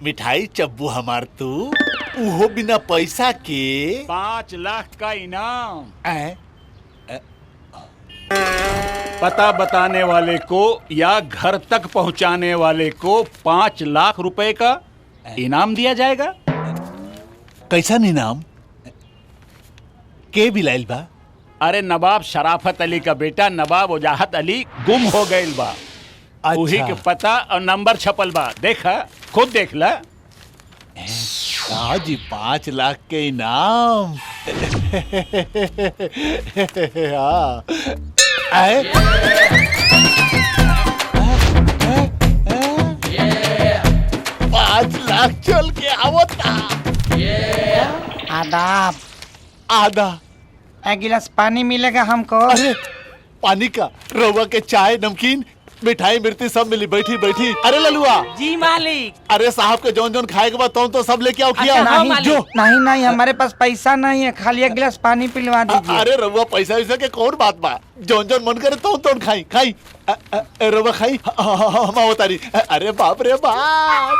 मिठाई चब्बू हमार तू उहो बिना पैसा के 5 लाख का इनाम। ऐ? पता बताने वाले को या घर तक पहुंचाने वाले को 5 लाख रुपए का इनाम दिया जाएगा। कैसा इनाम? के बिलाइल बा? अरे नवाब शराफत अली का बेटा नवाब वजाहत अली गुम हो गईल बा। अच्छा। उही के पता और नंबर छपल बा, देखा खुद देख ला। जी 5 लाख के इनाम। हाँ। 5 लाख चल के आवता। आदाब। आधा। एक गिलास पानी मिलेगा हमको? अरे पानी का रवा के चाय नमकीन मिठाई मिर्ची सब मिली। बैठी बैठी। अरे ललुआ। जी मालिक। अरे साहब के जौन जौन खाए के बाद तो सब लेके आओ किया। अच्छा, हाँ, नहीं, नहीं नहीं हमारे पास पैसा नहीं है, खाली एक गिलास पानी पिलवा दीजिए। अरे रवा पैसा वैसा के कौन बात बा? जौन जौन मन करे तो खाई खाई। रवा खाई हम उतारी। अरे बाप रे बाप।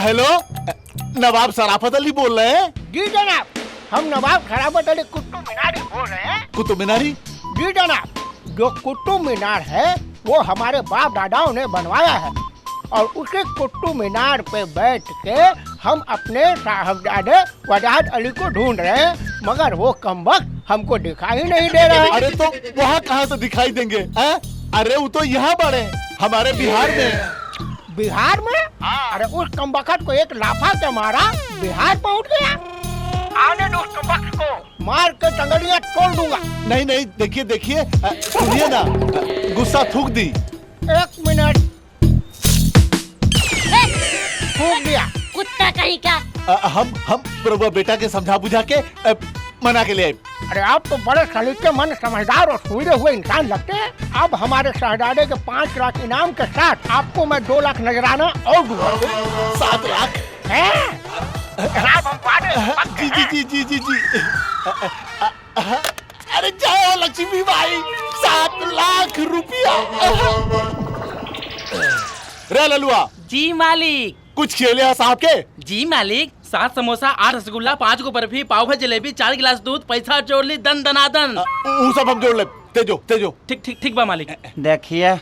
हेलो, नवाब शराफत अली बोल रहे हैं? जी जनाब, हम नवाब शराफत अली कुतुब मीनार बोल रहे हैं। कुतुब मीनारी? जी जनाब, जो कुतुब मीनार है वो हमारे बाप दादाओं ने बनवाया है और उसी कुतुब मीनार पे बैठ के हम अपने साहबजादे वजाहत अली को ढूंढ रहे हैं, मगर वो कमबख्त हमको दिखाई नहीं दे रहा है। अरे तो वहाँ कहाँ से दिखाई देंगे? अरे वो तो यहाँ बड़े हमारे बिहार में। बिहार में? अरे उस कमबख्त को एक लाफा के मारा बिहार पहुँच गया। आने दो उस कमबख्त को, मार के टंगड़ियाँ तोड़ दूंगा। नहीं नहीं, देखिए देखिए, सुनिए ना, गुस्सा थूक दी। 1 मिनट। थूक दिया। कुत्ता कहीं का। हम प्रभु बेटा के समझा बुझा के मना के ले आए। अरे आप तो बड़े सलीकेमंद समझदार और सूझे हुए इंसान लगते हैं। अब हमारे शहजादे के 5 लाख इनाम के साथ आपको मैं 2 लाख नजराना और दूंगा। 7 लाख है? जनाब, हम वादे जी जी जी जी जी। अरे जय हो लक्ष्मी भाई, 7 लाख रुपया। रे ललुआ। जी मालिक। कुछ खेले हैं साहब के? जी मालिक, 7 समोसा, 8 रसगुल्ला, 5 को बर्फी, पाव भाजी जलेबी, 4 गिलास दूध, पैसा जोड़ ली दन दनादन। वो सब हम जोड़ ले। तेजो तेजो। ठीक ठीक ठीक बा मालिक। देखिए,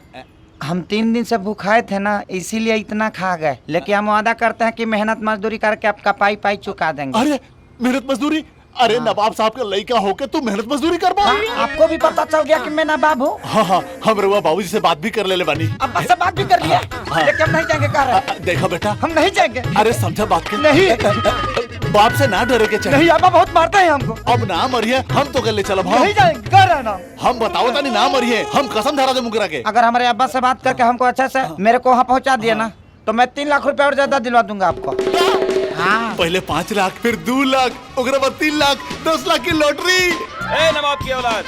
हम 3 दिन से भूखाए थे ना, इसीलिए इतना खा गए, लेकिन हम वादा करते हैं कि मेहनत मजदूरी करके आपका पाई पाई चुका देंगे। अरे मेहनत मजदूरी? अरे नवाब साहब का लड़का होके तू मेहनत मजदूरी कर पा? आपको भी पता चल गया कि मैं नवाब हूँ? हाँ, हम रवा बाबूजी से बात भी कर ले बानी। अब से बात भी कर लिया, लेकिन हम नहीं जाएंगे। कह रहे देखा बेटा, हम नहीं जाएंगे। अरे समझा बात के। नहीं। बाप से ना डरे के चाहिए। नहीं, आपा बहुत मारते हैं हमको। अब ना मरिए, हम तो कर ले चलो। नहीं जाएंगे, कह रहे ना। हम बताओ तानी ना मरिए, हम कसम धरा दे मुकरा के। अगर हमारे अब्बा से बात करके हमको अच्छा से मेरे को वहाँ पहुँचा दिए ना, तो मैं 3 लाख रुपए और ज्यादा दिलवा दूंगा आपको। हाँ। पहले 5 लाख, फिर 2 लाख, उगरा बाद 3 लाख, 10 लाख की लॉटरी। ए नवाब की औलाद।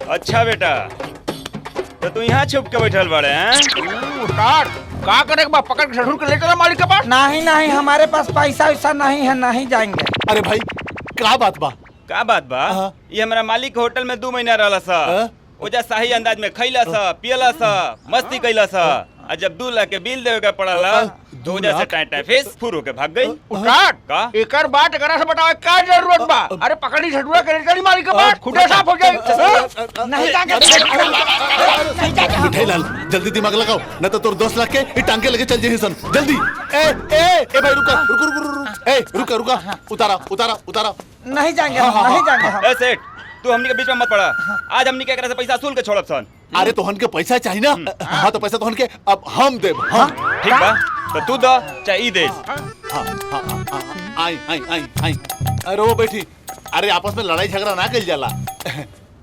अच्छा बेटा, तो तू यहाँ छुप के बैठल बड़े हैं? उस्ताद, क्या करे पकड़ के जरूर ले चला मालिक के पास। नहीं नहीं, हमारे पास पैसा वैसा नहीं है, नहीं जाएंगे। अरे भाई क्या बात बा? का बात बा? ये हमारा मालिक होटल में 2 महीना रहला सा। ओजा शाही अंदाज में खैला सा, पियला सा, मस्ती कैला सा। और जब 2 लाख के बिल देवे का पड़ला, तो ओजा से टाइम फेस फुर होके भाग गई। उस्ताद, का? एकर बात एकरा से बताओ, क्या जरूरत बा? अरे पकड़ी झटुआ के ले चली मालिक के पास, खुदे साफ हो जाए। नहीं जाएंगे। मिठाई लाल, जल्दी दिमाग लगाओ, न तो तोर 10 लाख के ये टांगे लेके चल जाए सन। जल्दी। ए भाई रुका, रुका रुका, उतारा उतारा उतारा। नहीं जाएंगे, नहीं जाएंगे। ए सेठ, तू हमनी के बीच में मत पड़ा। आज हमनी के एकरा से पैसा वसूल के छोड़ब सन। अरे तोहन के पैसा चाहिए ना? हाँ तो पैसा तोहन के अब हम देब। हम ठीक बा, तो तू दा चाहे ई दे। आई। अरे वो बैठी। अरे आपस में लड़ाई झगड़ा ना कर जाला।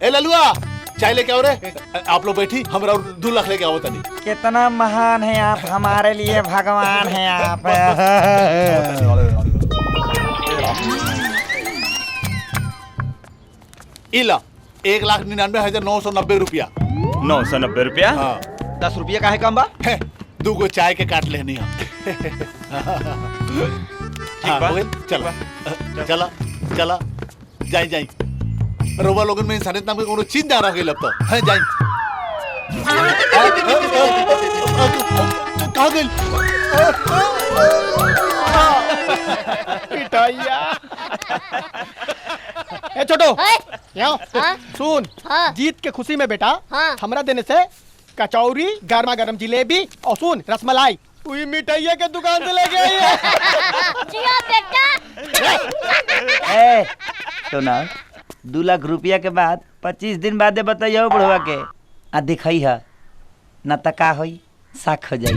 ए ललुआ, चाय लेके आओ रे। आप लोग बैठी, हम 2 लाख लेके आओ तनी। कितना महान है आप, हमारे लिए भगवान है आप। इला 1,99,990 रुपया। 990 रुपया? हाँ। 10 रुपया काहे कम बा? 2 गो चाय के काट लेनी हम। ठीक बा। चला चला चला, जाई। रोवा लोगन में इंसानियत नाम के कोनो चीज ना रह गइल अब तो है जाई कहाँ गइल पिटाइया ए छोटो है? यहाँ हाँ? सुन हाँ? जीत के खुशी में बेटा हाँ? हमरा देने से कचौरी गर्मा गर्म जिलेबी और सुन रसमलाई वही मिठाइया के दुकान से लेके आई है जिया बेटा ए सुना 2 लाख रुपया के बाद 25 दिन बाद बताइयो बुढ़वा के आ दिखाई है न तका होई साख हो जाई